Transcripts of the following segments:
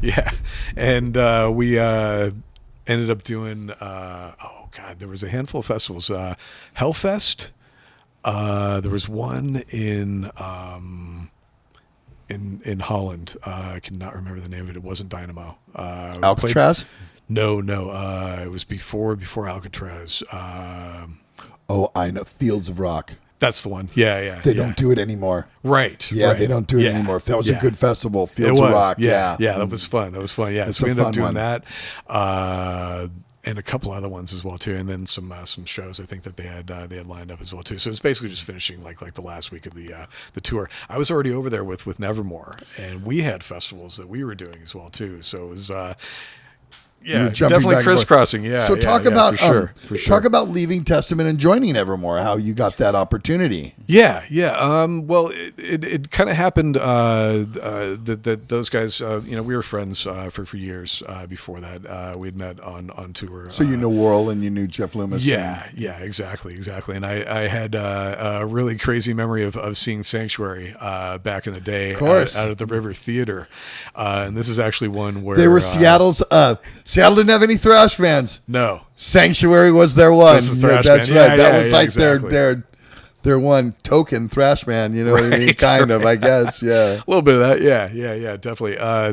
Yeah, and we ended up doing. Oh God, there was a handful of festivals. Hellfest. There was one in Holland. I cannot remember the name of it. It wasn't Dynamo. Alcatraz? No. It was before Alcatraz. Oh, I know. Fields of Rock. That's the one. Yeah. They don't do it anymore. Right. Yeah, right. they don't do it anymore. That was a good festival. Fields of Rock. Yeah. That was fun. Yeah. It's So we a ended up fun doing one. that. And a couple other ones as well too, and then some shows I think that they had lined up as well too. So it's basically just finishing like the last week of the tour. I was already over there with Nevermore, and we had festivals that we were doing as well too. So it was You were jumping definitely back and forth. crisscrossing. Yeah. So talk about for sure. talk about leaving Testament and joining Evermore. How you got that opportunity? Yeah. Well, it kind of happened that those guys, we were friends for years before that. We'd met on tour. So you know Whirl and you knew Jeff Loomis. Yeah, exactly. And I had a really crazy memory of seeing Sanctuary back in the day, Of course. out at the River Theater, and this is actually one where They were Seattle's. Seattle didn't have any thrash fans. No, Sanctuary was their one. That's the thrash that's band. right. Yeah, that yeah, was yeah, like exactly. their one token thrash band. You know what I mean? Right, Kind of, I guess. Yeah. a little bit of that. Yeah, definitely. I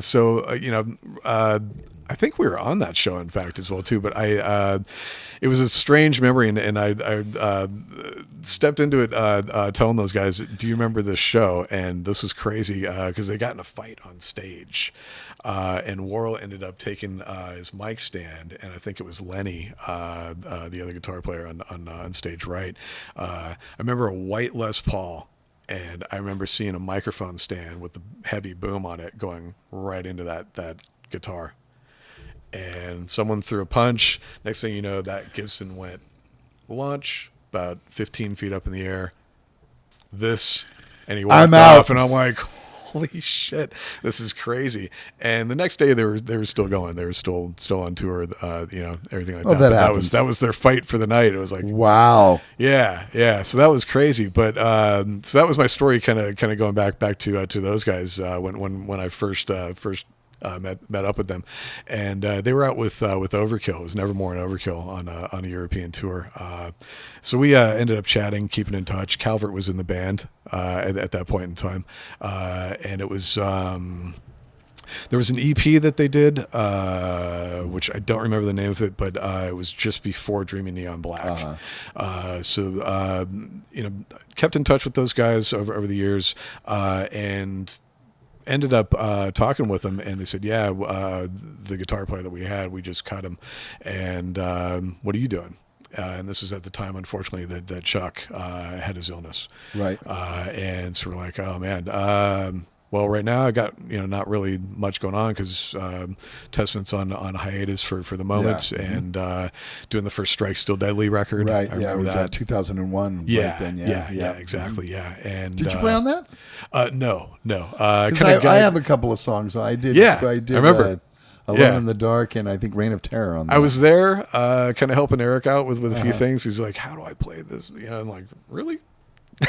think we were on that show, in fact, as well too. But it was a strange memory, and I stepped into it telling those guys, "Do you remember this show?" And this was crazy because they got in a fight on stage, and Worrell ended up taking his mic stand, and I think it was Lenny, the other guitar player on stage right. I remember a white Les Paul. And I remember seeing a microphone stand with the heavy boom on it going right into that guitar. And someone threw a punch. Next thing you know, that Gibson went launch about 15 feet up in the air. And he walked I'm out. off, and I'm like, holy shit, this is crazy. And the next day they were still going. They were still on tour, everything like that. that But happens. that was their fight for the night. It was like, Wow. yeah. So that was crazy. But so that was my story, kind of going back to those guys when I first met up with them, and they were out with Overkill. It was Nevermore and Overkill on a European tour. So we ended up chatting, keeping in touch. Calvert was in the band at that point in time, and it was. There was an EP that they did, which I don't remember the name of it, but it was just before Dreaming Neon Black. So kept in touch with those guys over the years, and ended up talking with them, and they said, the guitar player that we had, we just cut him, and what are you doing? And this was at the time, unfortunately, that Chuck had his illness. Right. And so we're like, oh man, well, right now I got not really much going on because Testament's on hiatus for the moment, and doing the first Strike Still Deadly record. Right. I Yeah. It remember was that. 2001. Yeah, Right then. yeah, exactly. Yeah. And Did you play on that? No. 'Cause I have a couple of songs. I did. Yeah, I did. I remember. Alone in the Dark, and I think Reign of Terror on that. I was there, kind of helping Eric out with a few things. He's like, "How do I play this?" I'm like, "Really?"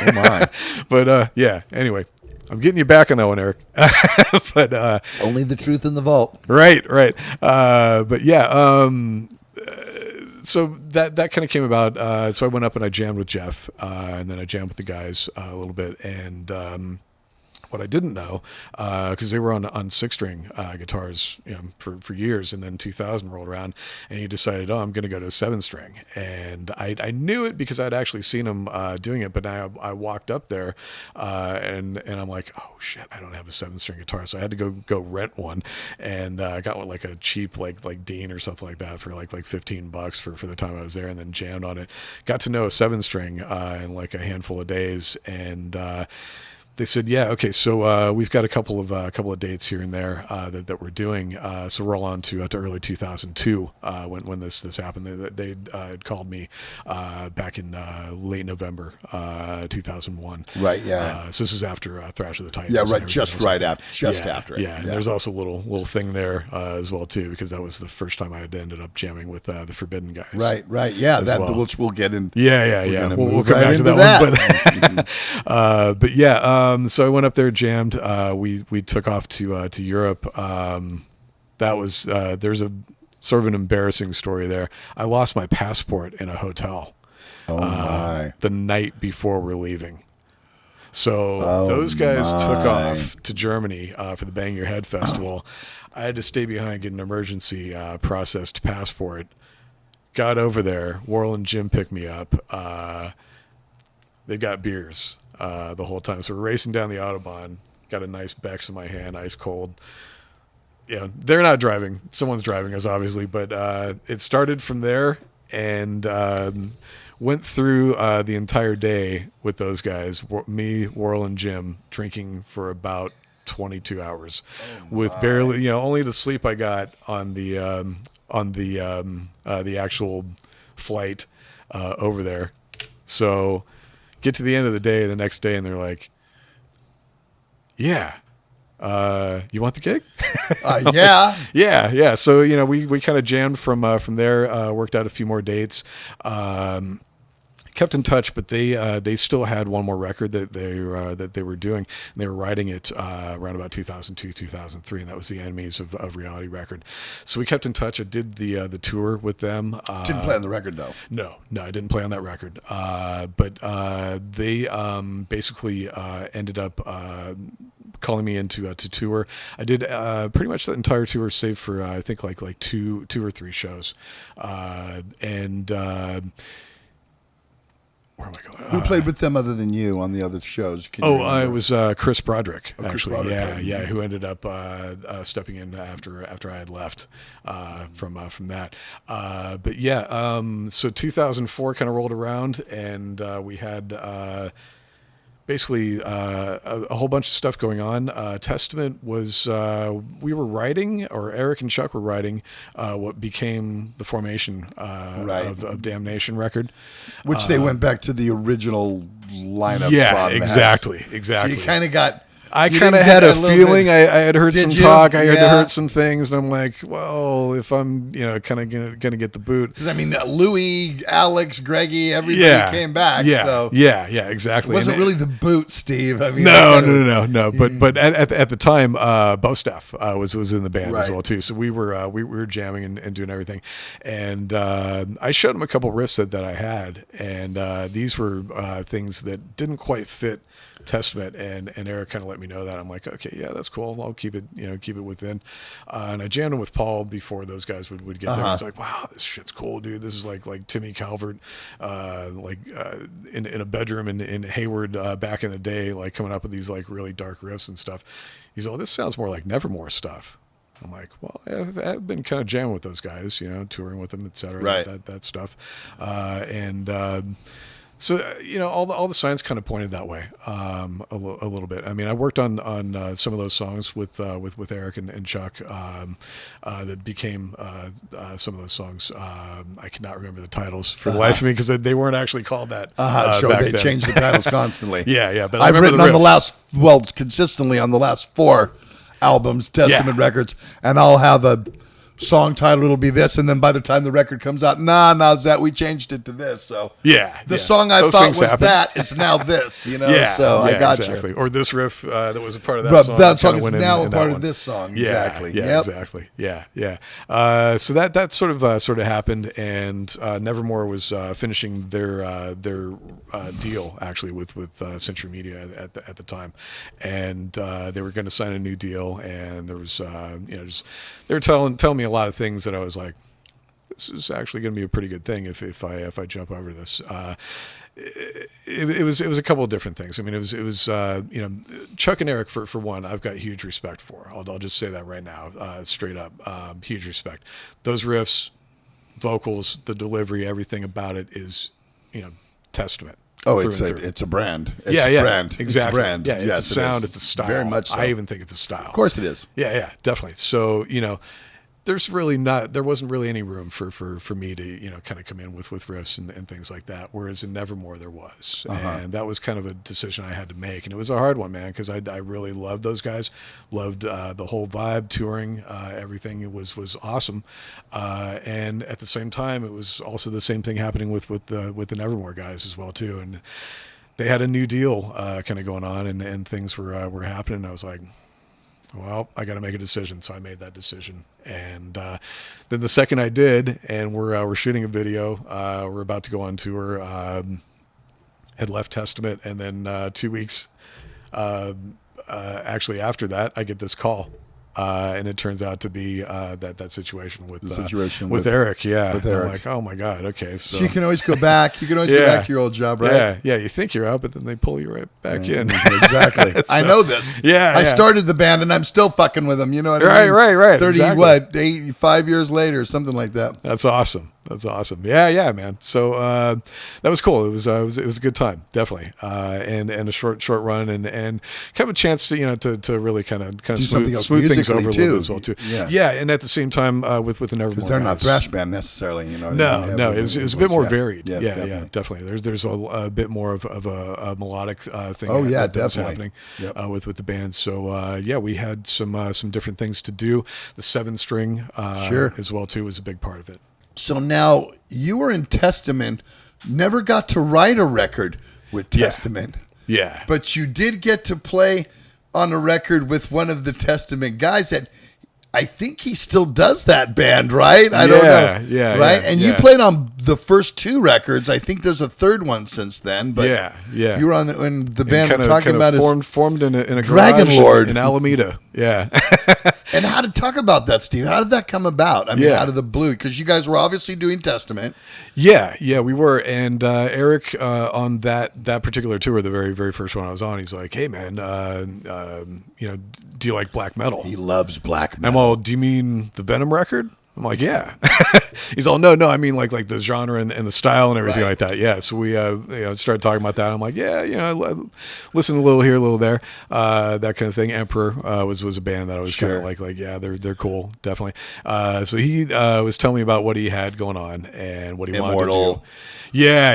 Oh my! But anyway, I'm getting you back on that one, Eric. But Only the truth in the vault. right. But yeah, so that kind of came about. So I went up and I jammed with Jeff, and then I jammed with the guys a little bit, and. What I didn't know, because they were on six-string guitars for years, and then 2000 rolled around, and he decided, I'm going to go to a seven-string. And I knew it because I'd actually seen him doing it, but now I walked up there, and I'm like, oh shit, I don't have a seven-string guitar, so I had to go rent one, and I got one like a cheap like Dean or something like that for like $15 for the time I was there, and then jammed on it. Got to know a seven-string in like a handful of days, and they said, yeah, okay, so we've got a couple of dates here and there that we're doing. So roll on to early 2002 when this happened. They had called me back in late November 2001. Right. Yeah. So this is after Thrash of the Titans. Yeah. Right. Just right after. Just after it. Yeah. And there's also a little thing there as well too, because that was the first time I had ended up jamming with the Forbidden guys. Right. Yeah. That well. which we'll get in. Yeah. We'll come back to that one. But yeah. So I went up there, jammed. We took off to Europe. that was there's a sort of an embarrassing story there. I lost my passport in a hotel. Oh my! The night before we're leaving. So Oh, those guys took my. off to Germany for the Bang Your Head festival. I had to stay behind, get an emergency processed passport. Got over there. Warl and Jim picked me up. They got beers the whole time. So we're racing down the Autobahn. Got a nice Beck's in my hand, ice cold. Yeah, they're not driving. Someone's driving us, obviously. But it started from there and went through the entire day with those guys. Me, Warl, and Jim drinking for about 22 hours, with barely, only the sleep I got on the actual flight over there. So get to the end of the day, the next day, and they're like, "Yeah, you want the gig?" Yeah. Yeah. So we kind of jammed from there. Worked out a few more dates. Kept in touch, but they still had one more record that they were doing, and they were writing it around about 2002, 2003, and that was the Enemies of Reality record. So we kept in touch. I did the tour with them. Didn't play on the record though. No, I didn't play on that record. But they basically ended up calling me into to tour. I did pretty much the entire tour, save for I think like two or three shows, and. Where am I going? Who played with them other than you on the other shows? Can you It remember? was Chris Broderick, Chris actually. Broderick, Yeah, who ended up stepping in after I had left from that. But yeah, so 2004 kind of rolled around, and we had basically a whole bunch of stuff going on. Testament was we were writing, or Eric and Chuck were writing what became the Formation of Damnation record, Which they went back to the original lineup. yeah, on the exactly. heads. So you kind of got. I you kind of didn't had get a little feeling. bit- I had heard some Did you? talk. I had Yeah. heard some things, and I'm like, well, if I'm, kind of gonna get the boot. Because I mean, Louis, Alex, Greggy, everybody came back. Yeah, So yeah, exactly. it wasn't And really the boot, Steve. I mean, no. But at the time, Bostaff was in the band as Right. well too. So we were jamming and doing everything, and I showed him a couple riffs that I had, and these were things that didn't quite fit Testament, and Eric kind of let me know that. I'm like, okay, yeah, that's cool. I'll keep it within. And I jammed him with Paul before those guys would get there. He's like, wow, this shit's cool, dude. This is like Timmy Calvert, in a bedroom in Hayward back in the day, like coming up with these like really dark riffs and stuff. He's like, this sounds more like Nevermore stuff. I'm like, well, I've been kind of jamming with those guys, touring with them, et cetera, Right. that stuff, So all the signs kind of pointed that way a little bit. I mean, I worked on some of those songs with Eric and Chuck that became some of those songs. I cannot remember the titles for the life of me because they weren't actually called that. So back they then. changed the titles constantly. Yeah, but I've I remember written the on riffs. consistently on the last 4 albums, Testament records, and I'll have a song title. It'll be this, and then by the time the record comes out, Zach, we changed it to this. So the song I Those thought things was happen. that is now this. So Yeah, I got exactly. you. Or this riff that was a part of that But song. that song kinda is went in now a that part of one. this song. Yeah, Exactly. Yeah, Yep. exactly. Yeah. So that sort of happened, and Nevermore was finishing their deal actually with Century Media at the time, and they were going to sign a new deal, and there was they were telling me a lot of things that I was like, this is actually going to be a pretty good thing if I jump over this. It was a couple of different things. I mean, it was Chuck and Eric for one. I've got huge respect for. I'll just say that right now, straight up, huge respect. Those riffs, vocals, the delivery, everything about it is, Testament. Oh, through it's and a through. it's a brand. It's Yeah, a brand. exactly. It's a brand. Yeah, Yes, it's a it sound, is. it's a style. Very much so. I even think it's a style. Of course it is. Yeah, definitely. So, there wasn't really any room for me to, kind of come in with riffs and things like that. Whereas in Nevermore there was, and that was kind of a decision I had to make. And it was a hard one, man, because I really loved those guys, loved the whole vibe, touring, everything. It was awesome. And at the same time, it was also the same thing happening with the Nevermore guys as well too. And they had a new deal kind of going on, and things were happening. I was like, well, I got to make a decision. So I made that decision. And then the second I did, and we're shooting a video, we're about to go on tour, had left Testament. And then 2 weeks actually after that, I get this call. And it turns out to be that situation with Eric. Yeah. With Eric. I'm like, oh my God. Okay. So you can always go back. You can always go back to your old job, right? Yeah. Yeah. You think you're out, but then they pull you right back in. Exactly. So, I know this. Yeah. I started the band and I'm still fucking with them. You know what I mean? Right. 5 years later, something like that. That's awesome. Yeah, man. So that was cool. It was a good time, definitely, and a short run, and kind of a chance to to really kind of smooth things over a little bit as well too. Yeah, and at the same time with the Nevermore, because they're not thrash band necessarily. No, it was a bit more varied. Yes, yeah, definitely. There's a bit more of a melodic thing. Oh yeah, that was definitely happening with the band. So we had some different things to do. The 7-string as well too was a big part of it. So now you were in Testament, never got to write a record with Testament. Yeah. But you did get to play on a record with one of the Testament guys that I think he still does that band, right? I don't know. Yeah. Right? And you played on the first 2 records. I think there's a third one since then. But yeah. You were on when the band we're talking about is formed in a Dragon garage Lord in Alameda. Yeah. And how to talk about that, Steve? How did that come about? I mean, out of the blue, because you guys were obviously doing Testament. Yeah, we were. And Eric on that particular tour, the very very first one I was on, he's like, "Hey man, do you like black metal?" He loves black metal. I'm all, "Do you mean the Venom record?" I'm like, "Yeah." He's all, no, I mean like the genre and the style and everything like that. Yeah. So we started talking about that. I'm like, yeah, I listen a little here, a little there, that kind of thing. Emperor was a band that I was kind of like, yeah, they're cool, definitely. So he was telling me about what he had going on and what he wanted to do. Yeah,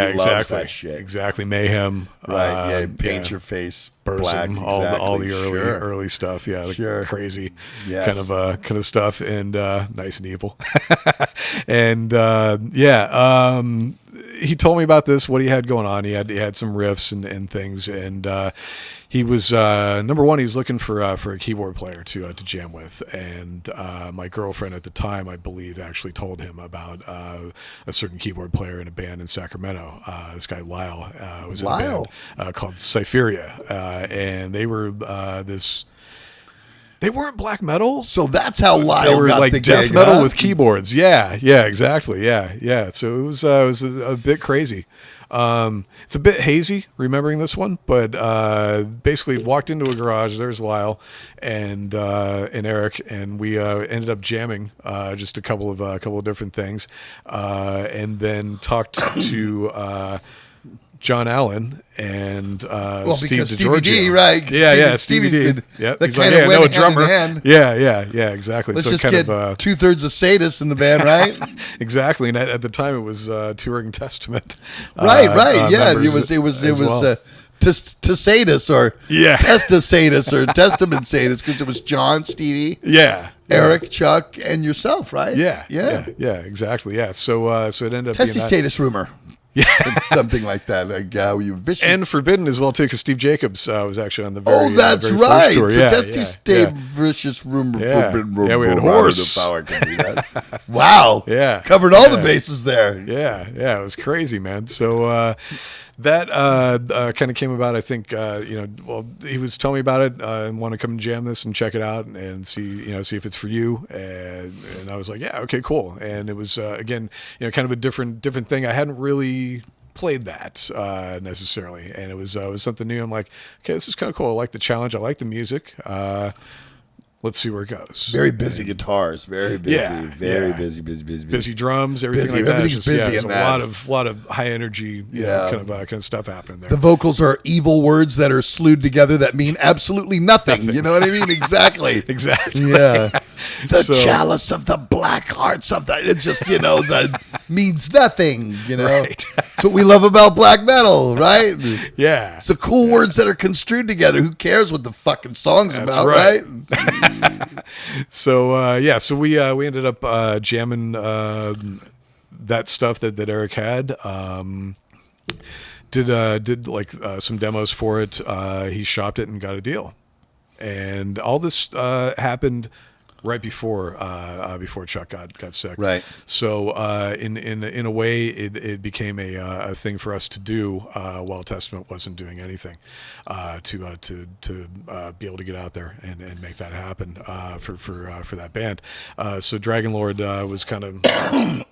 exactly. That shit. Exactly, Mayhem. Right, paint your face black. Exactly. All the early stuff. Yeah, crazy kind of stuff, and nice and evil. And he told me about this, what he had going on. He had some riffs and things, and he was number one. He's looking for a keyboard player to jam with, and my girlfriend at the time, I believe, actually told him about a certain keyboard player in a band in Sacramento. This guy Lyle was in a band called Cypheria, and they were They weren't black metal, so that's how Lyle they were got like the death gig, metal with keyboards. Yeah, exactly. Yeah. So it was a bit crazy. It's a bit hazy remembering this one, but basically walked into a garage. There's Lyle and Eric, and we ended up jamming just a couple of different things, and then talked to John Allen and Steve DiGiorgio. Right? Yeah, Stevie did. Yep. He's like, yeah, no, a drummer. Yeah, exactly. Let's so just kind get of, 2/3 of sadists in the band, right? Exactly. And at the time, it was touring Testament. Right. Yeah, it was well. Tesadus or Testasadus or Testament Sadus, because it was John, Stevie, Eric, Chuck, and yourself, right? Yeah, exactly. Yeah. So it ended up Testasadus rumor. Yeah, something like that. Like you vicious. And Forbidden as well too, because Steve Jacobs was actually on the very. Oh, that's very right. First tour. Vicious rumor. Forbidden rumor. Yeah, we had Horse. Wow. Yeah, covered all the bases there. Yeah, it was crazy, man. So that kind of came about. I think he was telling me about it and want to come and jam this and check it out and see if it's for you. And I was like, yeah, okay, cool. And it was again, kind of a different thing. I hadn't really played that necessarily, and it was something new. I'm like, okay, this is kind of cool. I like the challenge. I like the music. Let's see where it goes. Very busy guitars, very busy, busy drums, everything like that. Everything's busy. There's a lot of high energy, kind of stuff happening there. The vocals are evil words that are slewed together that mean absolutely nothing. You know what I mean? Exactly. Yeah. The chalice of the black hearts of the. It just that means nothing. Right. That's what we love about black metal, right? Yeah. It's the cool words that are construed together. Who cares what the fucking song's about, right? So we ended up jamming that stuff that Eric had. Did like some demos for it. He shopped it and got a deal. And all this happened right before Chuck got sick. Right. So in a way, it became a thing for us to do while Testament wasn't doing anything to be able to get out there and make that happen for that band. So Dragon Lord was kind of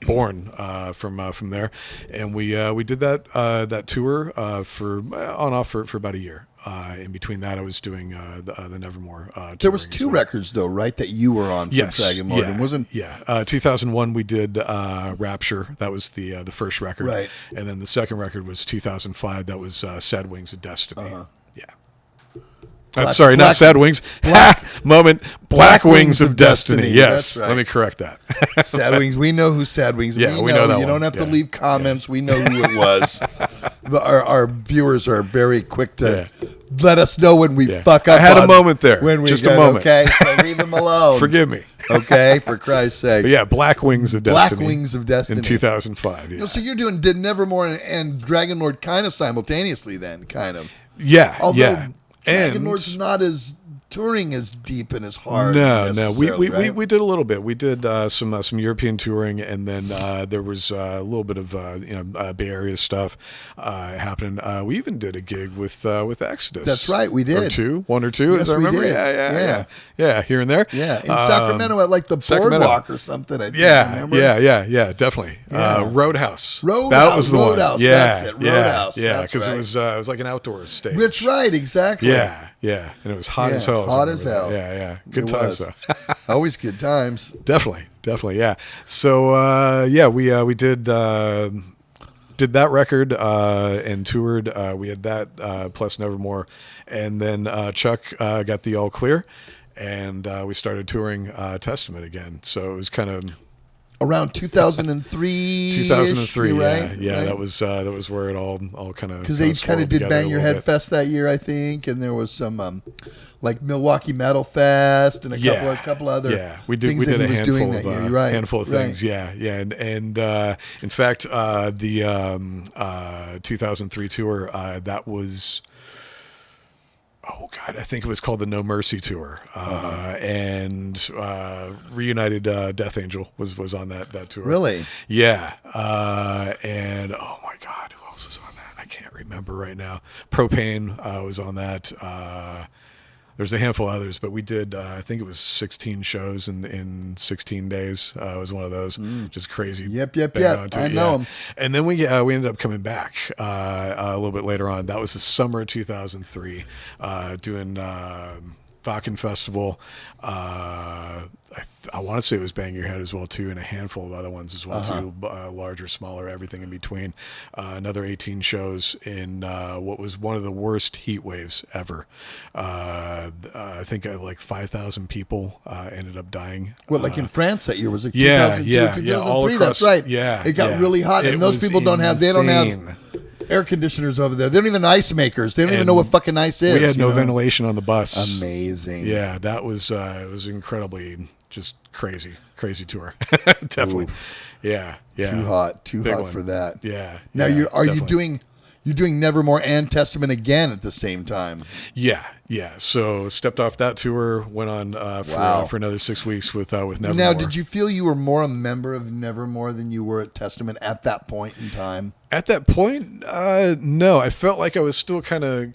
born from there, and we did that tour for on and off for about a year. In between that, I was doing the Nevermore. There was two records though, right? That you were on for Dragon Lord, and wasn't? 2001 we did Rapture. That was the first record, right? And then the second record was 2005. That was Sad Wings of Destiny. Not Sad Wings. Black Wings of Destiny. Yes, right. Let me correct that. Sad Wings. We know who Sad Wings. Yeah, we know that you don't have to leave comments. We know who it was. Our viewers are very quick to let us know when we fuck up. I had a moment there. Just a moment. Okay, so leave them alone. Forgive me. Okay, for Christ's sake. But Black Wings of Destiny. Black Wings of Destiny. In 2005. Yeah. So you're doing Nevermore and Dragon Lord kind of simultaneously then, kind of. Yeah. Although Dragon Lord's not as touring as deep and as hard. No. We did a little bit. We did some European touring, and then there was a little bit of Bay Area stuff happening. We even did a gig with Exodus. That's right, we did. One or two. Yes, as I remember. We did. Yeah, here and there. Yeah, in Sacramento at like the Boardwalk or something. I think, remember? Yeah, definitely. Roadhouse. That was the Roadhouse, one. Yeah, that's it. Roadhouse. Yeah, because it was like an outdoor stage. That's right, exactly. Yeah, and it was hot as hell. Hot as hell. Yeah. Good times though. Always good times. Definitely. Yeah. So we did that record and toured. We had that plus Nevermore, and then Chuck got the all clear, and we started touring Testament again. So it was kind of around 2003. 2003, right? Yeah. Right. That was where it all kind of, because they kind of did Bang Your Head Fest that year, I think, and there was some like Milwaukee Metal Fest and a couple other we did things that he was doing that year. You're right. Handful of things. Yeah, and in fact the 2003 tour that was. Oh God, I think it was called the No Mercy Tour, and Reunited Death Angel was on that tour. Really? Yeah, and oh my God, who else was on that? I can't remember right now. Propane was on that. There's a handful of others, but we did. I think it was 16 shows in 16 days. It was one of those, just crazy. Yep. I know them. And then we ended up coming back a little bit later on. That was the summer of 2003, doing Vakken Festival. I want to say it was Bang Your Head as well too, and a handful of other ones as well too, larger, smaller, everything in between. Another 18 shows in what was one of the worst heat waves ever. I think like 5,000 people ended up dying. What, like in France that year? Was it 2002, 2003? All across, that's right. Yeah, it got really hot, and those people don't have air conditioners over there. They don't even ice makers. They don't even know what fucking ice is. We had no ventilation on the bus. Amazing. Yeah, that was it was incredibly just crazy tour. Definitely. Ooh. Yeah. Too hot for that. Yeah. Now you doing Nevermore and Testament again at the same time? Yeah. So stepped off that tour, went on for another 6 weeks with Nevermore. Now, did you feel you were more a member of Nevermore than you were at Testament at that point in time? At that point, no. I felt like I was still kind of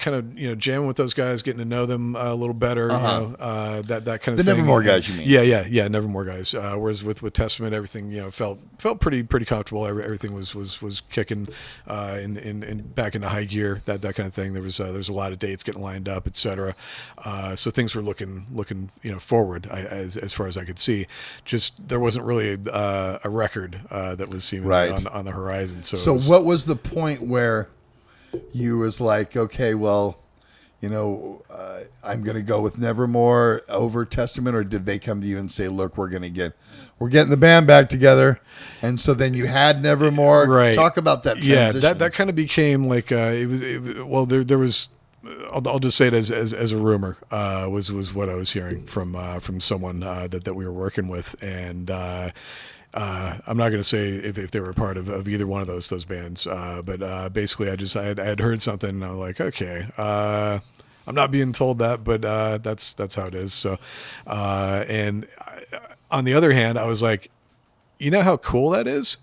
jamming with those guys, getting to know them a little better. That kind of the thing. Nevermore guys, you mean? Yeah, Nevermore guys. Whereas with Testament, everything felt pretty comfortable. Everything was kicking in back into high gear. That kind of thing. There was a lot of dates getting lined up, etc. So things were looking forward as far as I could see. Just there wasn't really a record that was seemingly on the horizon. So what was the point where you was like, okay, well, I'm going to go with Nevermore over Testament, or did they come to you and say, look, we're getting the band back together, and so then you had Nevermore? Right. Talk about that transition. Yeah, that kind of became like it was. There was. I'll just say it as a rumor was what I was hearing from someone that we were working with, and. I'm not going to say if they were a part of either one of those bands, but basically I had heard something and I was like, okay, I'm not being told that, but that's how it is. So, on the other hand, I was like, you know how cool that is?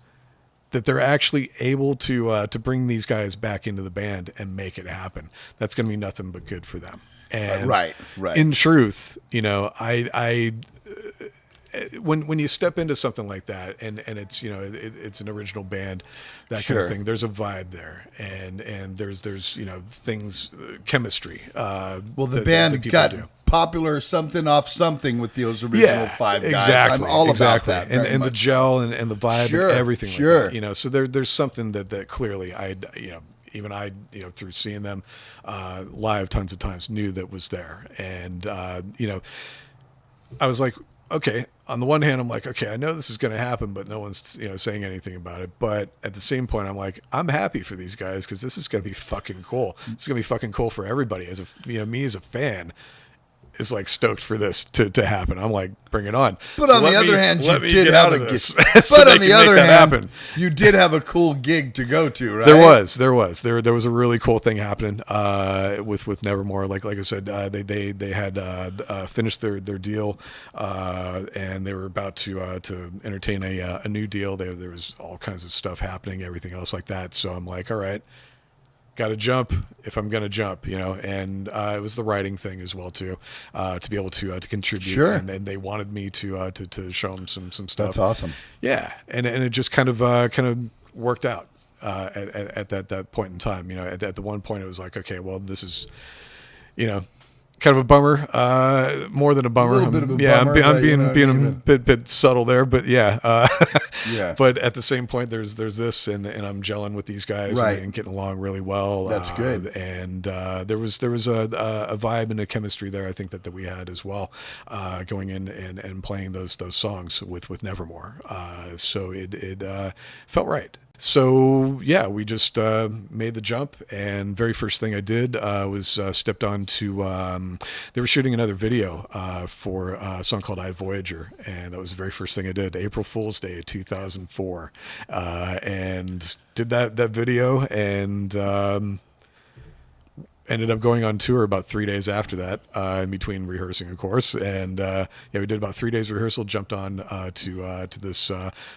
That they're actually able to bring these guys back into the band and make it happen. That's going to be nothing but good for them. And right. in truth, I when you step into something like that and it's it's an original band, that kind of thing, there's a vibe there, and there's things, chemistry. Well, the band got popular something off something with those original five guys. Exactly, I'm all about that, and the gel and the vibe and everything like that. So there's something that clearly even I, through seeing them live tons of times, knew that was there. And, I was like, okay, on the one hand, I'm like, okay, I know this is going to happen, but no one's, saying anything about it. But at the same point, I'm like, I'm happy for these guys because this is going to be fucking cool. It's going to be fucking cool for everybody. As me as a fan is like stoked for this to happen. I'm like, bring it on. But on the other hand, you did have a gig. But on the other hand, you did have a cool gig to go to, right? There was a really cool thing happening with Nevermore. Like I said, they had finished their deal, and they were about to entertain a new deal. There was all kinds of stuff happening, everything else like that. So I'm like, all right, got to jump if I'm going to jump, and it was the writing thing as well too, to be able to contribute. Sure. And then they wanted me to show them some stuff. That's awesome. Yeah. And it just kind of worked out, at that point in time. At the one point it was like, okay, well, this is, kind of a bummer, more than a bummer. A little bit of a bummer. I'm being a bit subtle there, but yeah. Yeah. But at the same point, there's this, and I'm gelling with these guys, right, and getting along really well. That's good. And there was a vibe and a chemistry there, I think that we had as well, going in and playing those songs with Nevermore. So it felt right. So yeah, we just made the jump, and very first thing I did was stepped on to. They were shooting another video for a song called "I Voyager," and that was the very first thing I did, April Fool's Day, 2004, and did that video, and ended up going on tour about 3 days after that, in between rehearsing, of course. And we did about 3 days rehearsal, jumped on to this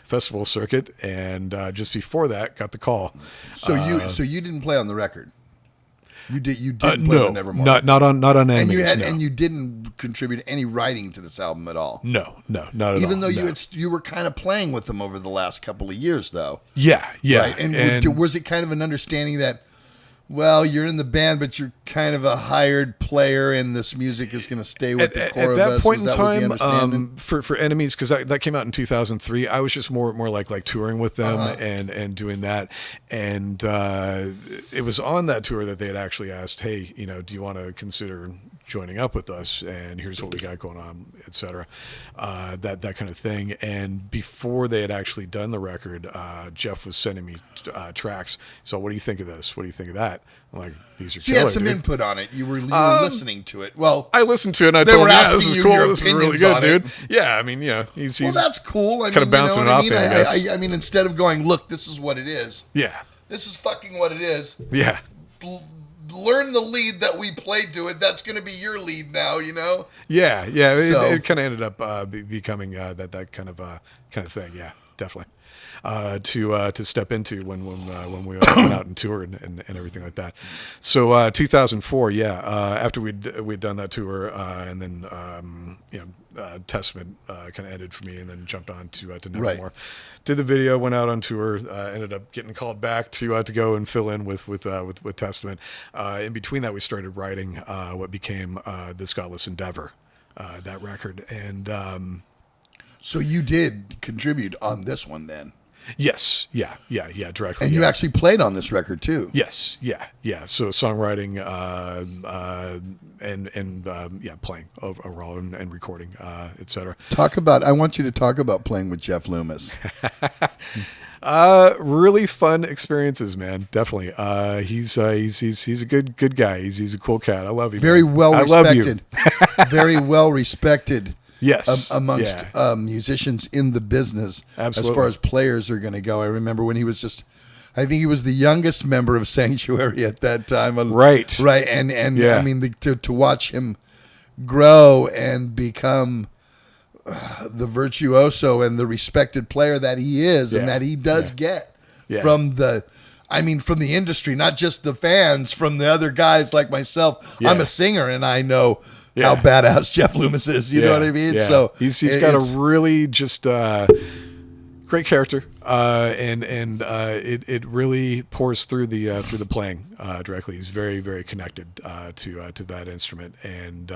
festival circuit, and just before that, got the call. So you didn't play on the record. You didn't play on Nevermore. Not on Enemies. And you didn't contribute any writing to this album at all. No, not at all. Even though you were kind of playing with them over the last couple of years, though. Yeah. Right? And was it kind of an understanding that, well, you're in the band, but you're kind of a hired player, and this music is going to stay with the core of us? At that point in time, for Enemies, because that came out in 2003, I was just more like touring with them, and doing that. And it was on that tour that they had actually asked, hey, do you want to consider joining up with us, and here's what we got going on, etc. That kind of thing. And before they had actually done the record, Jeff was sending me tracks. So what do you think of this? What do you think of that? I'm like, these are killer. You had some input on it. You were listening to it. Well, I listened to it, and I told him, yeah, this is cool. This is really good, dude. Yeah, I mean, he's well, that's cool. I kind of bouncing it off me, I guess. I mean, instead of going, look, this is what it is. Yeah. This is fucking what it is. Yeah. Learn the lead that we played to it. That's going to be your lead now, Yeah. It kind of ended up becoming that kind of thing. Yeah, definitely. To step into when we went out and toured and everything like that. So 2004, after we'd done that tour, and then Testament kind of ended for me, and then jumped on to Nevermore. Right. Did the video, went out on tour, ended up getting called back to go and fill in with Testament. In between that, we started writing what became This Godless Endeavor, that record, and so you did contribute on this one then. Yes, yeah, directly. And you actually played on this record too. Yes, yeah. So songwriting, and playing overall and recording, etc. I want you to talk about playing with Jeff Loomis. Really fun experiences, man. Definitely. He's a good guy. He's a cool cat. I love you. Very man. well respected. I love you. Very well respected. Yes, amongst musicians in the business. Absolutely. As far as players are going to go. I remember when he was just I think he was the youngest member of Sanctuary at that time. Right. And I mean, to watch him grow and become the virtuoso and the respected player that he is and that he does get from the industry, not just the fans, from the other guys like myself. I'm a singer and I know how badass Jeff Loomis is. You know what I mean? Yeah. So he's got a really just great character, and it really pours through the playing directly. He's very, very connected to that instrument, and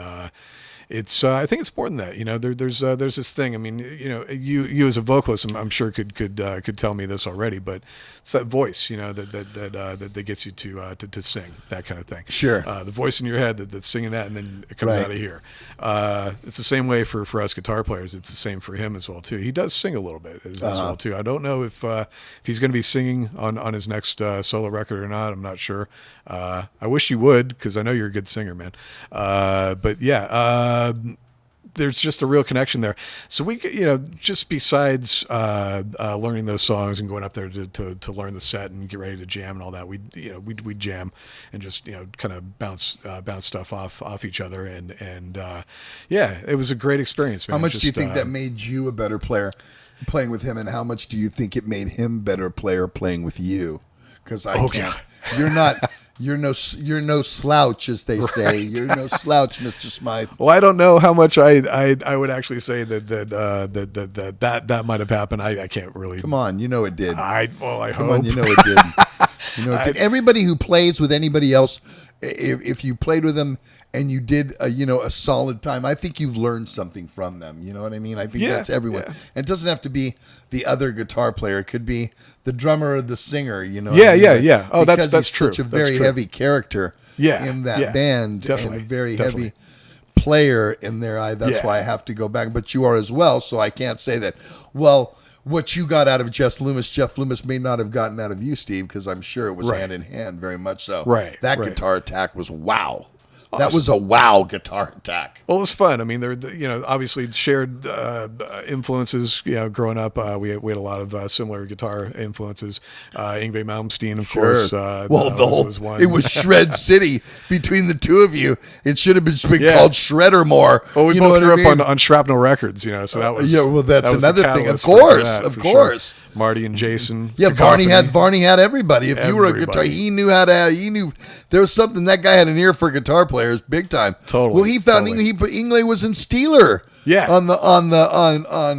it's I think it's more than that. You know, there's this thing. I mean, you know, you as a vocalist, I'm sure could tell me this already, but it's that voice, you know, that gets you to sing, that kind of thing. Sure. The voice in your head that's singing that, and then it comes out of here. It's the same way for us guitar players. It's the same for him as well too. He does sing a little bit as well too. I don't know if he's going to be singing on his next solo record or not. I'm not sure. I wish you would, because I know you're a good singer, man. But yeah. There's just a real connection there. So we, you know, just besides learning those songs and going up there to learn the set and get ready to jam and all that, we jam and just, you know, kind of bounce stuff off each other, and yeah, it was a great experience, man. How much do you think that made you a better player playing with him, and how much do you think it made him better player playing with you? Because I can't. You're no slouch, as they say. You're no slouch, Mr. Smyth. Well, I don't know how much I would actually say that might have happened. I can't really. Come on, you know it did. I Come hope. on, you know it did. You know it did. Everybody who plays with anybody else, if you played with them and you did a solid time, I think you've learned something from them. You know what I mean? I think that's everyone. And it doesn't have to be the other guitar player. It could be the drummer or the singer. You know? Yeah. Oh, that's true. Such a very heavy character. In that band, definitely, and a very heavy player in there. That's why I have to go back. But you are as well, so I can't say that. Well, what you got out of Jeff Loomis may not have gotten out of you, Steve, because I'm sure it was hand in hand, very much so. That guitar attack was wow. Awesome. That was a wow guitar attack. Well, it was fun. I mean, they're obviously shared influences. You know, growing up, we had a lot of similar guitar influences. Yngwie Malmsteen, of course. Was one. It was Shred City between the two of you. It should have been called Shredder more. Well, we both grew up on Shrapnel Records. You know, so that was that's another thing. Of course. Sure. Marty and Jason. Yeah, Varney had everybody. If you were a guitar, he knew there was something. That guy had an ear for guitar players, big time. Totally. Well, he found Yngwie was in Steeler. Yeah. On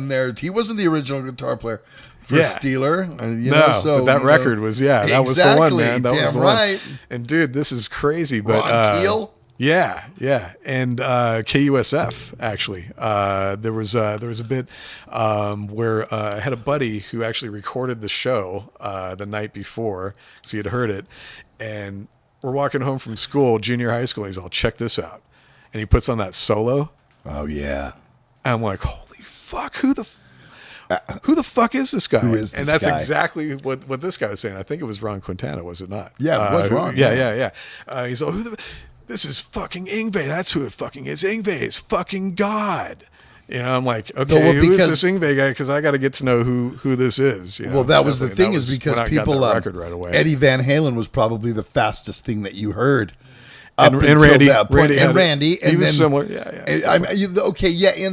there, he wasn't the original guitar player for Steeler. But that record was that was the one, man. That was the right. one. And dude, this is crazy. But Ron Keel. Yeah, and KUSF actually. There was a bit where I had a buddy who actually recorded the show the night before, so he had heard it, and we're walking home from school, junior high school. And he's all, check this out, and he puts on that solo. Oh yeah, and I'm like, holy fuck, who the fuck is this guy? Who is this and that's guy? exactly what this guy was saying. I think it was Ron Quintana, was it not? Yeah, it was Ron. Yeah. He's all, this is fucking Yngwie. That's who it fucking is. Yngwie is fucking God. You know, I'm like, okay, who is this Yngwie guy? Because I got to get to know who this is. You know? Well, that was the thing, is because people, right away. Eddie Van Halen was probably the fastest thing that you heard. And Randy, Randy, he was similar. In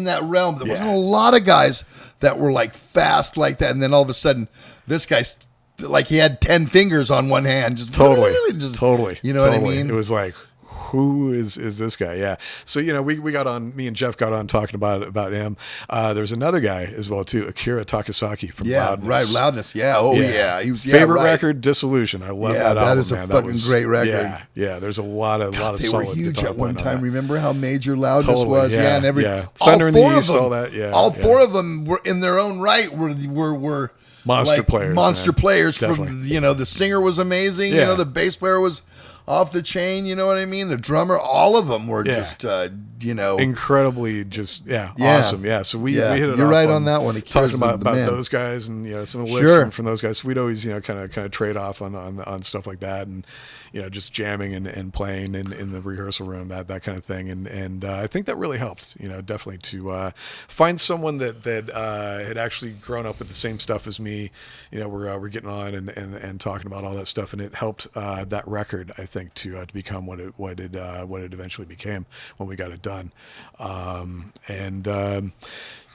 that realm, there wasn't a lot of guys that were like fast like that, and then all of a sudden, this guy's like he had 10 fingers on one hand, just totally. You know what I mean? It was like, who is this guy? Yeah. So, you know, we got on, me and Jeff got on talking about him. There's another guy as well too, Akira Takasaki from Loudness. Right, Loudness. Yeah. Oh yeah. He was favorite record, Disillusion. I love that album. That is a fucking great record. Yeah. There's a lot of they solid were huge at one time. On Remember how major Loudness was? Yeah, and Thunder in the East, them, all that. Yeah. All four of them were in their own right. Were monster players. Monster players. Definitely. From the singer was amazing. You know, the bass player was off the chain, you know what I mean? The drummer, all of them were just incredibly awesome. Yeah. So we hit it You're off right on that one. He talking cares about man. those guys and some of the licks from those guys. So we'd always kind of trade off on stuff like that, and just jamming and playing in the rehearsal room, that kind of thing. And I think that really helped, definitely to find someone that had actually grown up with the same stuff as me. We're getting on and talking about all that stuff, and it helped that record, I think, to become what it eventually became when we got it done.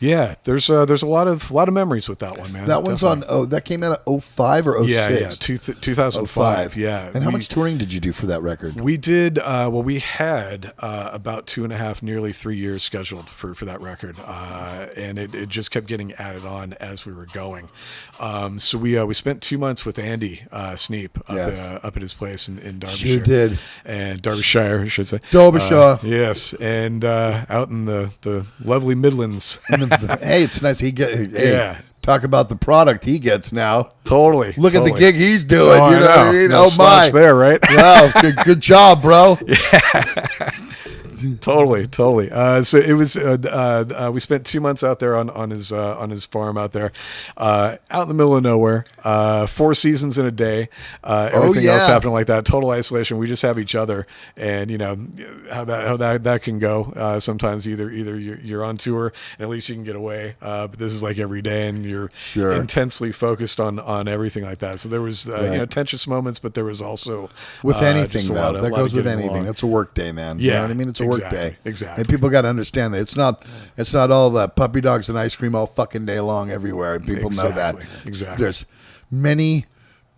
Yeah, there's a lot of memories with that one, man. That one's definitely. That came out of 05 or 06? 2005. Yeah. And how much touring did you do for that record? We did, we had about 2.5, nearly 3 years scheduled for that record. And it just kept getting added on as we were going. So we spent 2 months with Andy Sneap up at his place in Derbyshire. Sure did. And Derbyshire, I should say. Derbyshire. Yes. And out in the lovely Midlands. Hey, it's nice. Talk about the product he gets now. Totally. Look at the gig he's doing. Oh, you know what I mean? No my. There, right? Wow. Good job, bro. Yeah. Totally. So it was. We spent 2 months out there on his farm out there, out in the middle of nowhere. 4 seasons in a day. Everything else happening like that. Total isolation. We just have each other, and how that can go. Sometimes either you're on tour and at least you can get away, but this is like every day, and you're intensely focused on everything like that. So there was tensious moments, but there was also with anything though. That goes with anything. Along. It's a work day, man. Yeah, you know what I mean. It's a work day. Exactly. And people got to understand that it's not all that puppy dogs and ice cream all fucking day long everywhere. People know that. Exactly. There's many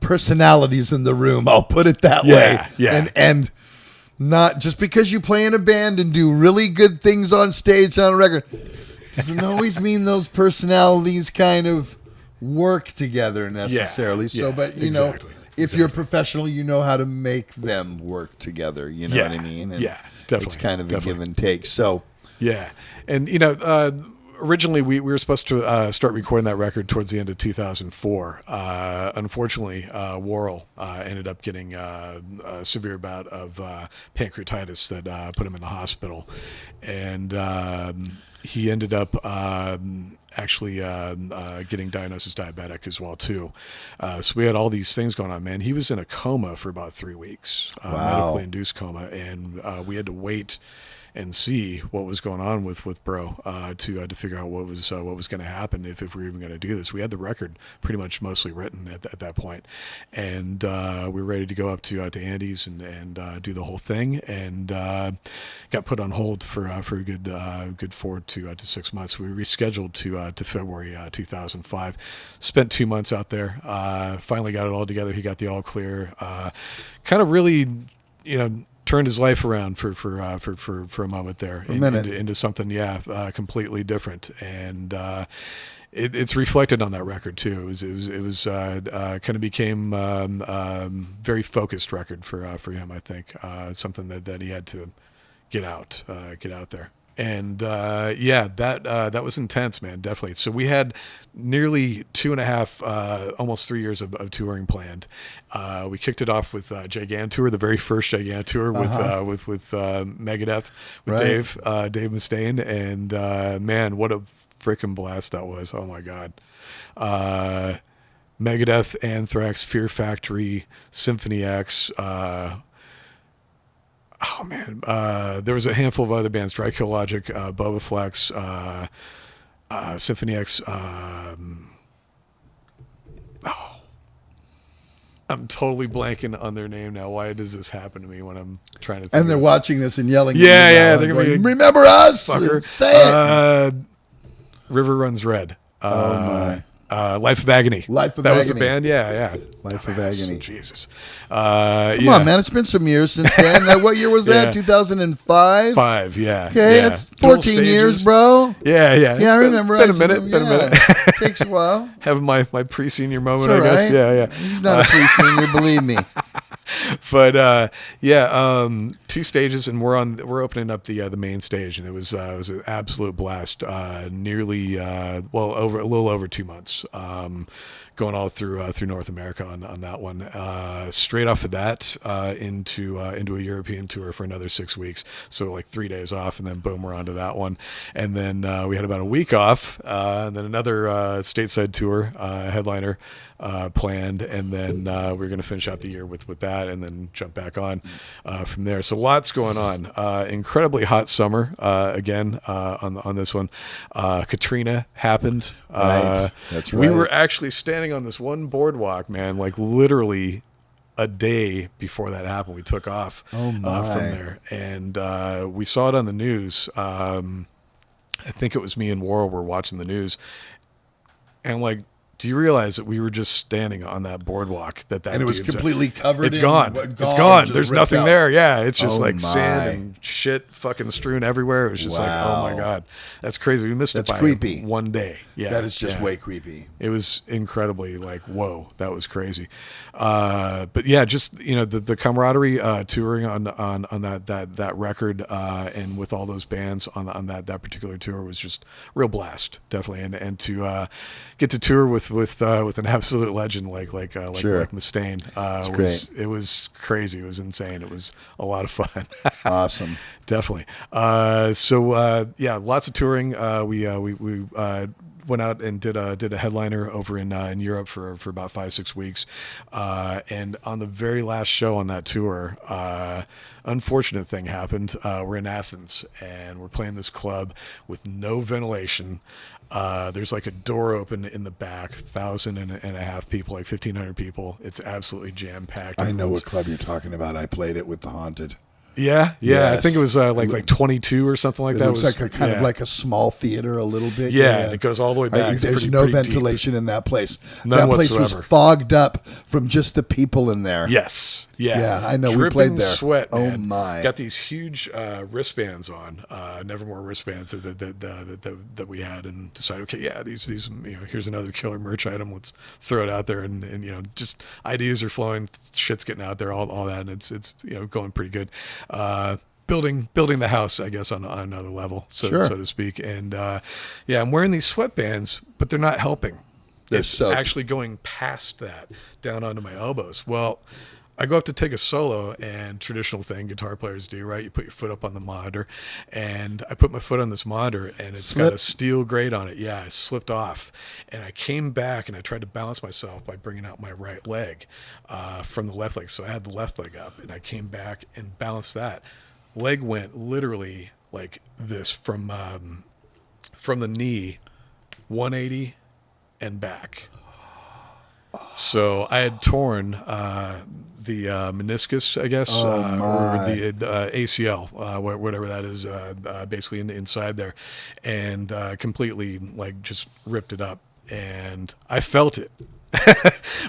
personalities in the room. I'll put it that way. Yeah. And not just because you play in a band and do really good things on stage on a record doesn't always mean those personalities kind of work together necessarily. But if you're a professional, you know how to make them work together. You know what I mean? And definitely. It's kind of a give and take. So and originally we were supposed to start recording that record towards the end of 2004. Unfortunately, Worrell ended up getting a severe bout of pancreatitis that put him in the hospital, and he ended up actually getting diagnosed as diabetic as well too. So we had all these things going on, man. He was in a coma for about 3 weeks, medically induced coma, and we had to wait and see what was going on with Bro to figure out what was going to happen if we were even going to do this. We had the record pretty much mostly written at that point, and we were ready to go up to Andy's and do the whole thing, and got put on hold for a good 4 to 6 months. We rescheduled to February 2005. Spent 2 months out there. Finally got it all together. He got the all clear. Kind of really, turned his life around for a moment there into something completely different, and it's reflected on that record too. It was kind of became very focused record for him, I think. Something that he had to get out there. And that was intense, man, definitely. So we had nearly 2.5, almost 3 years of touring planned. We kicked it off with Gigantor, the very first Gigantor with Megadeth, with Dave Mustaine, and man, what a freaking blast that was! Oh my god. Megadeth, Anthrax, Fear Factory, Symphony X. Oh man, there was a handful of other bands: Drykill Logic, Boba Flex, Symphony X. I'm totally blanking on their name now. Why does this happen to me when I'm trying to? And they're watching this and yelling. Yeah, they're gonna be remember us. Fucker. Say it. River Runs Red. Oh my. Life of Agony. Life of Agony. That was the Agony. band? Yeah. Life of Agony. Jesus. Come on, man. It's been some years since then. What year was that? 2005? 5, yeah. Okay, that's 14 years, bro. Yeah. Yeah, I remember. Been a minute. It takes a while. Having my pre-senior moment, It's all I guess. right. Yeah. He's not a pre-senior, believe me. But two stages, and we're opening up the main stage, and it was an absolute blast. Nearly over a little over 2 months. Going all through North America on that one. Straight off of that into a European tour for another 6 weeks. So like 3 days off, and then boom, we're onto that one. And then we had about a week off, and then another stateside tour headliner planned, and then we're going to finish out the year with that, and then jump back on from there. So lots going on. Incredibly hot summer again on this one. Katrina happened. Right. That's right. We were actually standing on this one boardwalk, man, like literally a day before that happened. We took off from there, and we saw it on the news. I think it was me and Warren were watching the news, and like, do you realize that we were just standing on that boardwalk and it was completely covered? It's gone. It's gone. There's nothing there. Yeah, it's just sand and shit fucking strewn everywhere. It was just like, oh my God, that's crazy. We missed it by creepy. 1 day. Yeah, that is just way creepy. It was incredibly like, whoa, that was crazy. But yeah, just the camaraderie touring on that record and with all those bands on that particular tour was just real blast, definitely, and to get to tour with an absolute legend like Mustaine. It was crazy. It was insane. It was a lot of fun. Awesome. Definitely. Lots of touring. We went out and did a headliner over in Europe for about 5-6 weeks, and on the very last show on that tour, unfortunate thing happened. We're in Athens, and we're playing this club with no ventilation. There's like a door open in the back, 1,500 people, like 1,500 people. It's absolutely jam packed. I know what club you're talking about. I played it with the Haunted. Yeah. Yes. I think it was like 22 or something like that. It looks like a kind of like a small theater a little bit. Yeah, and it goes all the way back. There's no ventilation in that place. None that place whatsoever. Was fogged up from just the people in there. Yes. Yeah, I know. Dripping we played there. Sweat, man. Oh my! Got these huge wristbands on, Nevermore wristbands that we had, and decided, okay, yeah, these here's another killer merch item. Let's throw it out there, and just ideas are flowing, shit's getting out there, all that, and it's going pretty good. Building the house, I guess, on another level, so to speak. And I'm wearing these sweatbands, but they're not helping. It's actually going past that down onto my elbows. Well, I go up to take a solo, and traditional thing guitar players do, right? You put your foot up on the monitor, and I put my foot on this monitor, and it's got a steel grate on it. Yeah, it slipped off, and I came back, and I tried to balance myself by bringing out my right leg from the left leg. So I had the left leg up, and I came back and balanced that. Leg went literally like this from the knee, 180 and back. So I had torn the meniscus, I guess, or the ACL, whatever that is, basically in the inside there, and completely like just ripped it up, and I felt it.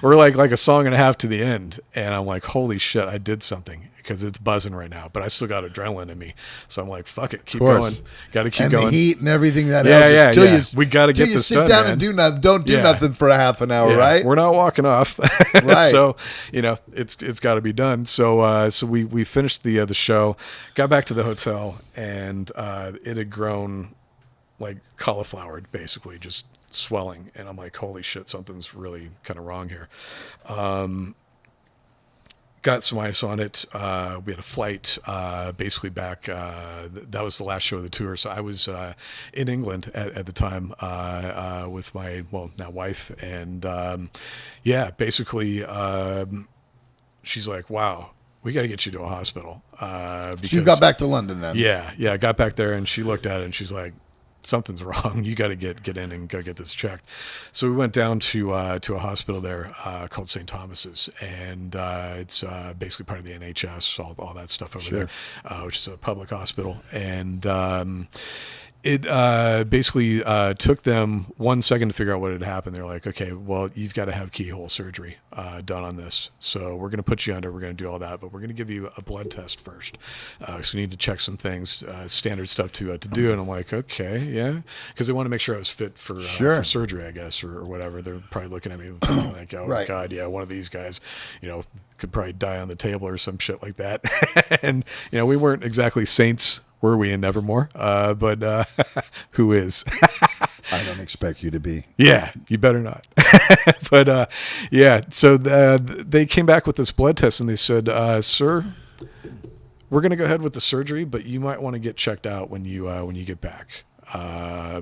We're like a song and a half to the end, and I'm like, holy shit, I did something, because it's buzzing right now, but I still got adrenaline in me, so I'm like, fuck it, keep going, got to keep going. And the heat and everything that we got to get this done, sit down man. And do nothing. Don't do nothing for a half an hour, right? We're not walking off, right? So it's got to be done. So we finished the show, got back to the hotel, and it had grown like cauliflower, basically just swelling, and I'm like, holy shit, something's really kind of wrong here. Got some ice on it. We had a flight basically back. That was the last show of the tour. So I was in England at the time with my, now wife. And basically she's like, wow, we got to get you to a hospital. So you got back to London then? Yeah. I got back there, and she looked at it, and she's like, something's wrong. You got to get in and go get this checked. So we went down to a hospital there called St. Thomas's, and it's basically part of the NHS, all that stuff over there, which is a public hospital. And It basically took them 1 second to figure out what had happened. They're like, okay, well, you've got to have keyhole surgery done on this. So we're going to put you under. We're going to do all that, but we're going to give you a blood test first. So we need to check some things, standard stuff to do. And I'm like, okay, yeah. Because they want to make sure I was fit for surgery, I guess, or whatever. They're probably looking at me thinking like, oh, my God, yeah, one of these guys, could probably die on the table or some shit like that. And, we weren't exactly saints, were we, in Nevermore? But who is? I don't expect you to be. Yeah, you better not. But yeah, so they came back with this blood test and they said, sir, we're going to go ahead with the surgery, but you might want to get checked out when you get back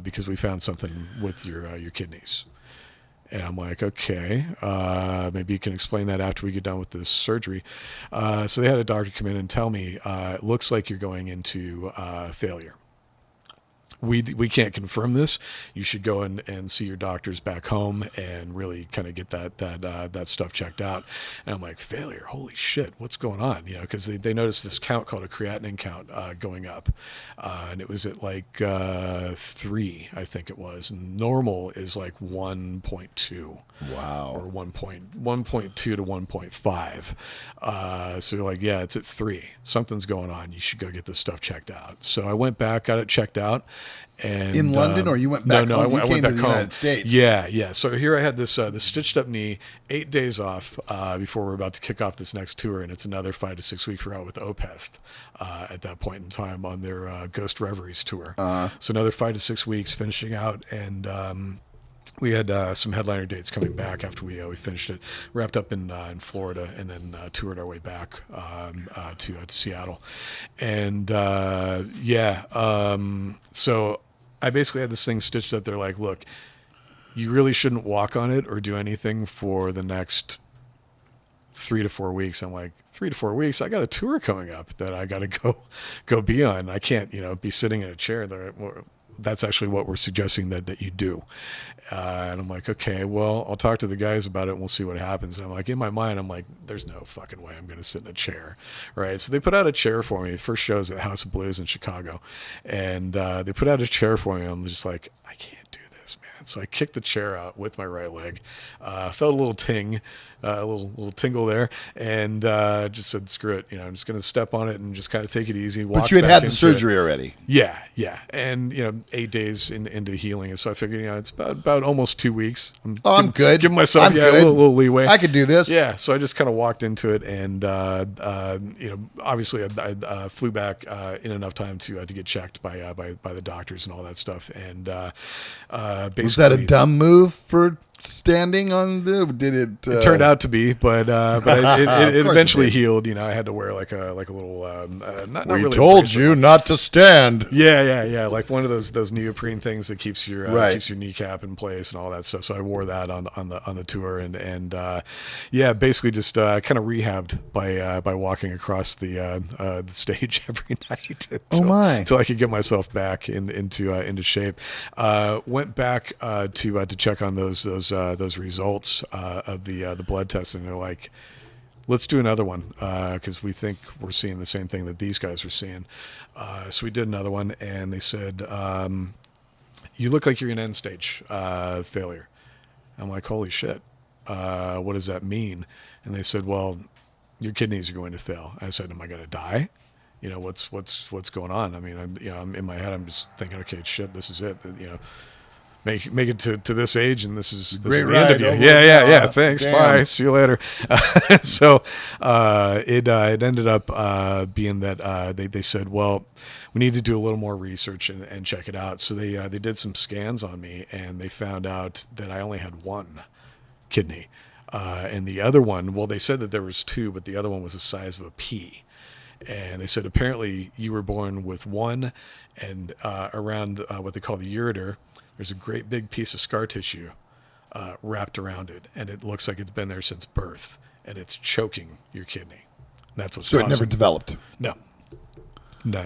because we found something with your kidneys. And I'm like, okay, maybe you can explain that after we get done with this surgery. So they had a doctor come in and tell me, it looks like you're going into failure. We can't confirm this. You should go and see your doctors back home and really kind of get that stuff checked out. And I'm like, failure? Holy shit, what's going on? Because they noticed this count called a creatinine count going up, and it was at like 3, I think it was. And normal is like 1.2. Wow. Or 1.2 to 1.5. So you're like, yeah, it's at 3. Something's going on. You should go get this stuff checked out. So I went back, got it checked out. And in London, or you went back home? I went back to the home. United States. Yeah. So here I had this stitched up knee, 8 days off before we're about to kick off this next tour, and it's another 5 to 6 weeks we're out with Opeth at that point in time on their Ghost Reveries tour. So another 5 to 6 weeks finishing out, and we had some headliner dates coming back after we finished it, wrapped up in Florida, and then toured our way back to Seattle. And so I basically had this thing stitched up. They're like, look, you really shouldn't walk on it or do anything for the next 3 to 4 weeks. I'm like, 3 to 4 weeks? I got a tour coming up that I got to go be on. I can't, be sitting in a chair. That's actually what we're suggesting that you do. And I'm like, okay, well, I'll talk to the guys about it and we'll see what happens. And I'm like, in my mind, I'm like, there's no fucking way I'm going to sit in a chair. Right. So they put out a chair for me. First show was at House of Blues in Chicago. And they put out a chair for me. I'm just like, I can't do this, man. So I kicked the chair out with my right leg. Felt a little ting. A little tingle there, and just said, screw it. I'm just going to step on it and just kind of take it easy. But you had the surgery already. Yeah. And, 8 days into healing. And so I figured, it's about almost 2 weeks. I'm good. Giving myself a little leeway. I could do this. Yeah. So I just kind of walked into it and, obviously I flew back in enough time to get checked by the doctors and all that stuff. And basically. Was that a dumb move for standing on did it turned out to be, but it eventually healed. I had to wear like a little not we really told you not to stand. Yeah, like one of those neoprene things that keeps your keeps your kneecap in place and all that stuff. So I wore that on the tour and basically just kind of rehabbed by walking across the stage every night until I could get myself back into shape. Went back to check on those results of the blood tests, and they're like, let's do another one because we think we're seeing the same thing that these guys are seeing. So we did another one, and they said, you look like you're in end stage failure. I'm like, holy shit, what does that mean? And they said, well, your kidneys are going to fail. I said, am I going to die? What's going on? I mean, I'm in my head, I'm just thinking, okay, shit, this is it. Make it to this age, and this is the end of you. Yeah. Thanks. Damn. Bye. See you later. So it ended up being that they said, well, we need to do a little more research and check it out. So they did some scans on me, and they found out that I only had one kidney, and the other one. Well, they said that there was two, but the other one was the size of a pea. And they said apparently you were born with one, and around what they call the ureter. There's a great big piece of scar tissue wrapped around it, and it looks like it's been there since birth, and it's choking your kidney. That's what's causing. So it never developed? No,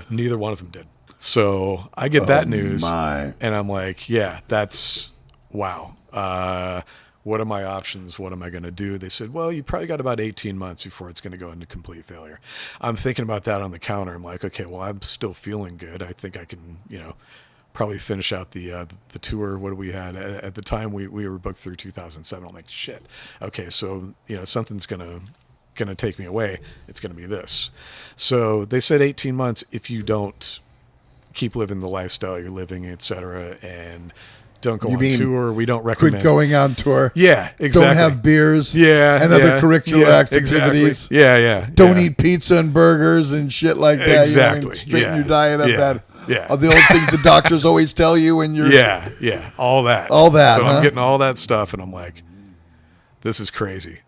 neither one of them did. So I get that news, and I'm like, yeah, that's, wow. What are my options? What am I going to do? They said, well, you probably got about 18 months before it's going to go into complete failure. I'm thinking about that on the counter. I'm like, okay, well, I'm still feeling good. I think I can, probably finish out the tour. What we had at the time, we were booked through 2007. I'm like, shit. Okay, so something's gonna take me away. It's gonna be this. So they said 18 months if you don't keep living the lifestyle you're living, etc., and don't go on tour. We don't recommend quit going on tour. Yeah, exactly. Don't have beers. Yeah, and other curricular activities. Exactly. Yeah. Don't eat pizza and burgers and shit like that. Exactly. Straighten your diet up. That. Yeah. All the old things the doctors always tell you when you're. Yeah. All that. So I'm getting all that stuff, and I'm like, this is crazy.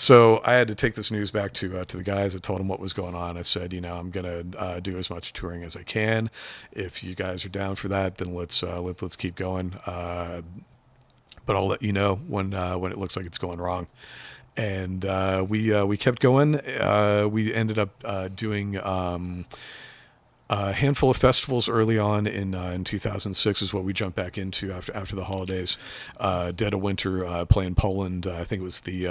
So I had to take this news back to the guys. I told them what was going on. I said, I'm gonna do as much touring as I can. If you guys are down for that, then let's keep going. But I'll let you know when it looks like it's going wrong. And we kept going. We ended up doing a handful of festivals early on in 2006 is what we jumped back into after the holidays. Dead of Winter, playing Poland. I think it was the.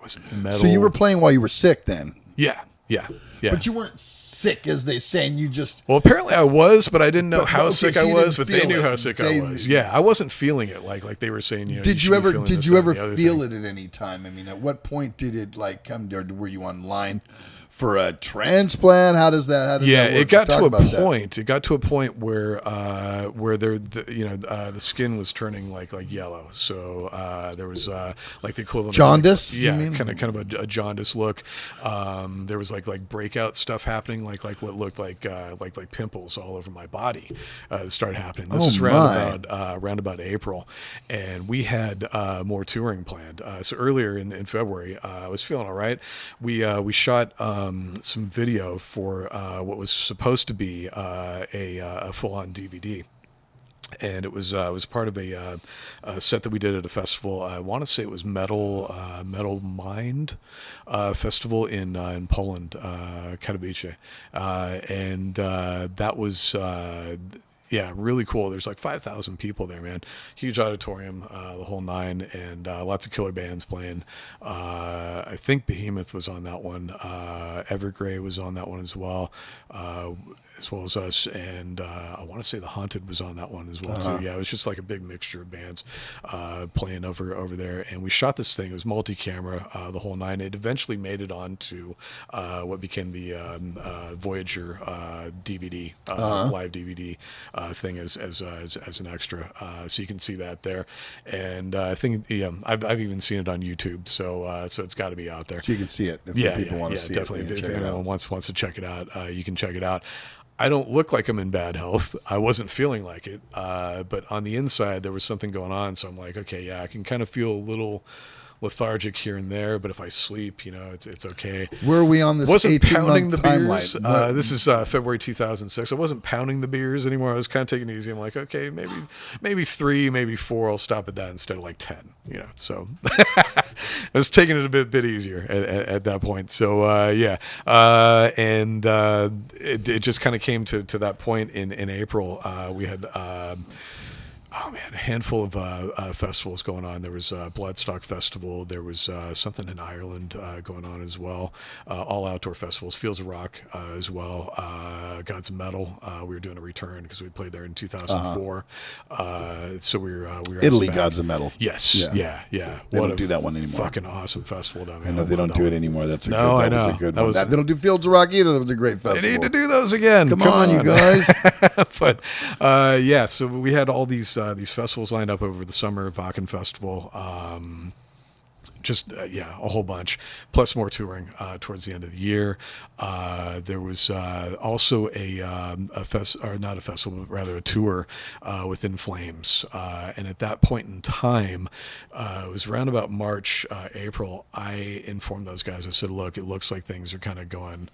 Was it metal? So you were playing while you were sick then? Yeah. But you weren't sick, as they say, and you just... Well, apparently I was, but I didn't know how sick I was, but they knew how sick I was. Yeah, I wasn't feeling it like they were saying, Did you ever feel it at any time? I mean, at what point did it come, or were you online for a transplant? How does that work? It got to a point. It got to a point where the skin was turning like yellow. So there was like the equivalent jaundice. Kind of a jaundice look. There was like breakout stuff happening, like what looked like pimples all over my body. Started happening. This is round about April, and we had more touring planned. So earlier in February, I was feeling all right. We shot. Some video for what was supposed to be a full-on DVD, and it was part of a set that we did at a festival. I want to say it was Metal Mind festival in Poland, Katowice, and that was. Really cool. There's like 5,000 people there, man. Huge auditorium, the whole nine, and lots of killer bands playing. I think Behemoth was on that one. Evergrey was on that one as well as us, and I want to say The Haunted was on that one as well too. Yeah, it was just like a big mixture of bands playing over there, and we shot this thing. It was multi-camera, the whole nine. It eventually made it onto what became the Voyager DVD, live DVD thing as an extra, so you can see that there. And I think I've even seen it on YouTube, so it's got to be out there. So you can see it if people want to see definitely. it. If anyone wants to check it out, you can check it out. I don't look like I'm in bad health. I wasn't feeling like it, but on the inside there was something going on. So I'm like, okay, I can kind of feel a little lethargic here and there, but if I sleep, it's okay. Where are we on this? Wasn't pounding the timeline? beers. This is February 2006. I wasn't pounding the beers anymore. I was kind of taking it easy. I'm like, okay, maybe 3, maybe 4. I'll stop at that instead of like 10. So I was taking it a bit easier at that point. So and it just kind of came to that point in April. We had. A handful of festivals going on. There was Bloodstock Festival. There was something in Ireland going on as well. All outdoor festivals. Fields of Rock as well. Gods of Metal. We were doing a return because we played there in 2004. So we were Italy Gods of Metal. Yes. Yeah. They don't do that one anymore. Fucking awesome festival down there. I know they don't do it anymore. That was a good one. They don't do Fields of Rock either. That was a great festival. They need to do those again. Come on, you guys. But so we had all these festivals lined up over the summer. Wacken Festival, a whole bunch, plus more touring towards the end of the year. There was also not a festival, but rather a tour with In Flames. And at that point in time, it was around about March, April, I informed those guys. I said, look, it looks like things are kind of going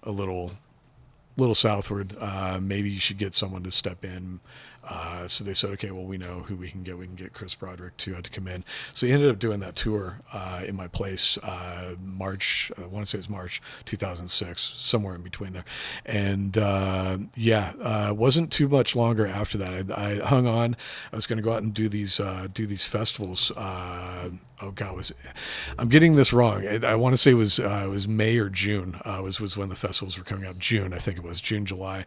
a little southward. Maybe you should get someone to step in. So they said, okay, well, we know who we can get. We can get Chris Broderick to come in. So he ended up doing that tour in my place, March, I want to say it was March 2006, somewhere in between there. And wasn't too much longer after that. I hung on. I was going to go out and do these festivals. I'm getting this wrong. I want to say it was May or June was when the festivals were coming up. June, I think it was June, July,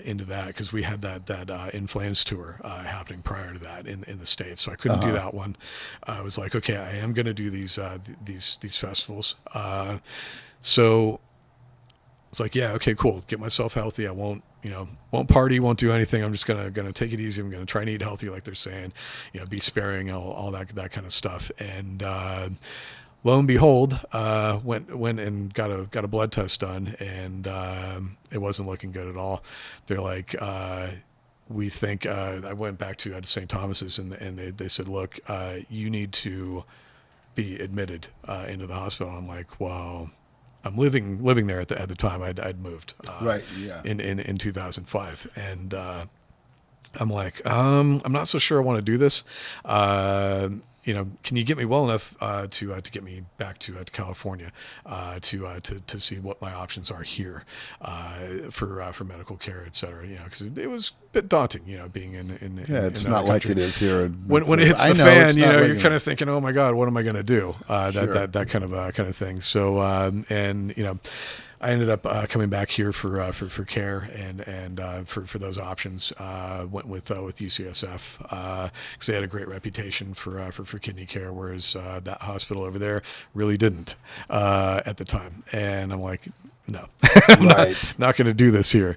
into that, because we had that In Flames tour happening prior to that in the States. So I couldn't do that one. I was like, okay, I am going to do these festivals. So it's like, yeah, okay, cool. Get myself healthy. I won't party, won't do anything. I'm just gonna take it easy. I'm gonna try and eat healthy, like they're saying, be sparing, all that kind of stuff. And lo and behold, went and got a blood test done, and it wasn't looking good at all. They're like, we think, I went back to St. Thomas's, and they said, look, you need to be admitted into the hospital. I'm like, well, I'm living there at the time. I'd moved in 2005, and I'm like, I'm not so sure I want to do this. Can you get me well enough to get me back to California to see what my options are here for medical care, et cetera? Because it was a bit daunting, being in it's not like it is here. When it hits the fan, you're kind of thinking, oh my God, what am I going to do? That kind of thing. So I ended up coming back here for care and for those options. Went with UCSF because they had a great reputation for kidney care, whereas that hospital over there really didn't at the time. And I'm like, no, I'm not going to do this here.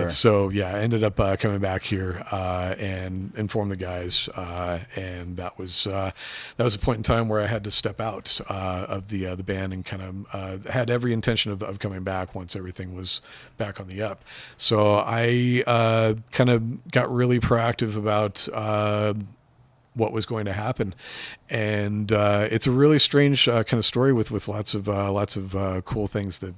So I ended up coming back here and informed the guys, and that was a point in time where I had to step out of the band, and kind of had every intention of coming back once everything was back on the up. So I kind of got really proactive about what was going to happen, and it's a really strange kind of story with lots of cool things that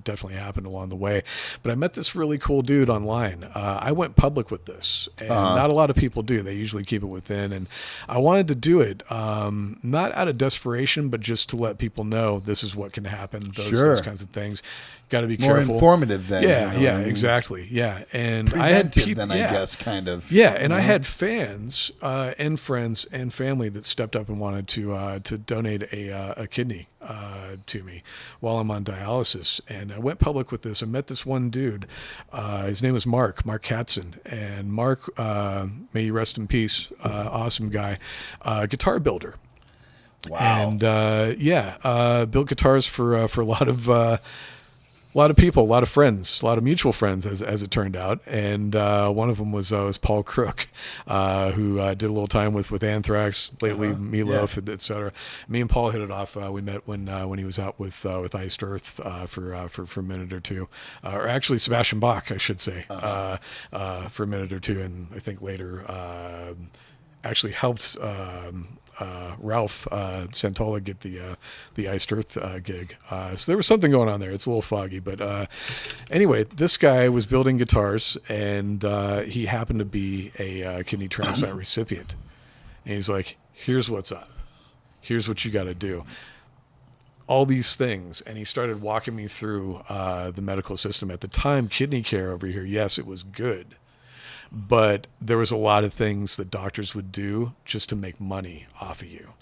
definitely happened along the way. But I met this really cool dude online. I went public with this, and not a lot of people do. They usually keep it within, and I wanted to do it not out of desperation, but just to let people know this is what can happen. Those kinds of things. Got to be more careful. Informative than exactly. Yeah, and preventive, I had people, then I guess kind of. Yeah, and I had fans and friends and family that stepped up and wanted to donate a kidney to me while I'm on dialysis. And I went public with this. I met this one dude. His name was Mark Katzen, and Mark, may he rest in peace. Awesome guy, guitar builder. Wow. And built guitars for a lot of people, a lot of friends, a lot of mutual friends, as it turned out. And one of them was Paul Crook, who did a little time with Anthrax, lately Meatloaf, et cetera. Me and Paul hit it off. We met when he was out with Iced Earth for a minute or two, or actually Sebastian Bach, I should say, for a minute or two, and I think later actually helped. Ralph Santola get the Iced Earth gig. So there was something going on there. It's a little foggy, but anyway, this guy was building guitars, and he happened to be a kidney transplant recipient. And he's like, here's what's up. Here's what you got to do. All these things. And he started walking me through the medical system. At the time, kidney care over here, yes, it was good. But there was a lot of things that doctors would do just to make money off of you.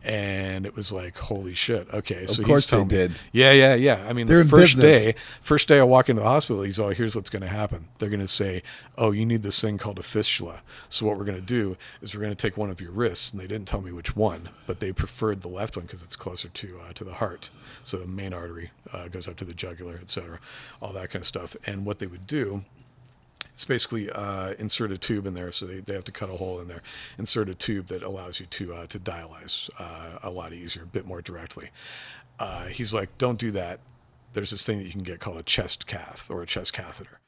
And it was like, holy shit. Okay. So of course they did. Yeah. I mean, the first day I walk into the hospital, he's all, here's what's going to happen. They're going to say, oh, you need this thing called a fistula. So what we're going to do is we're going to take one of your wrists. And they didn't tell me which one, but they preferred the left one because it's closer to the heart. So the main artery goes up to the jugular, et cetera, all that kind of stuff. And what they would do, it's basically insert a tube in there, so they have to cut a hole in there, insert a tube that allows you to dialyze a lot easier, a bit more directly. He's like, don't do that. There's this thing that you can get called a chest cath or a chest catheter.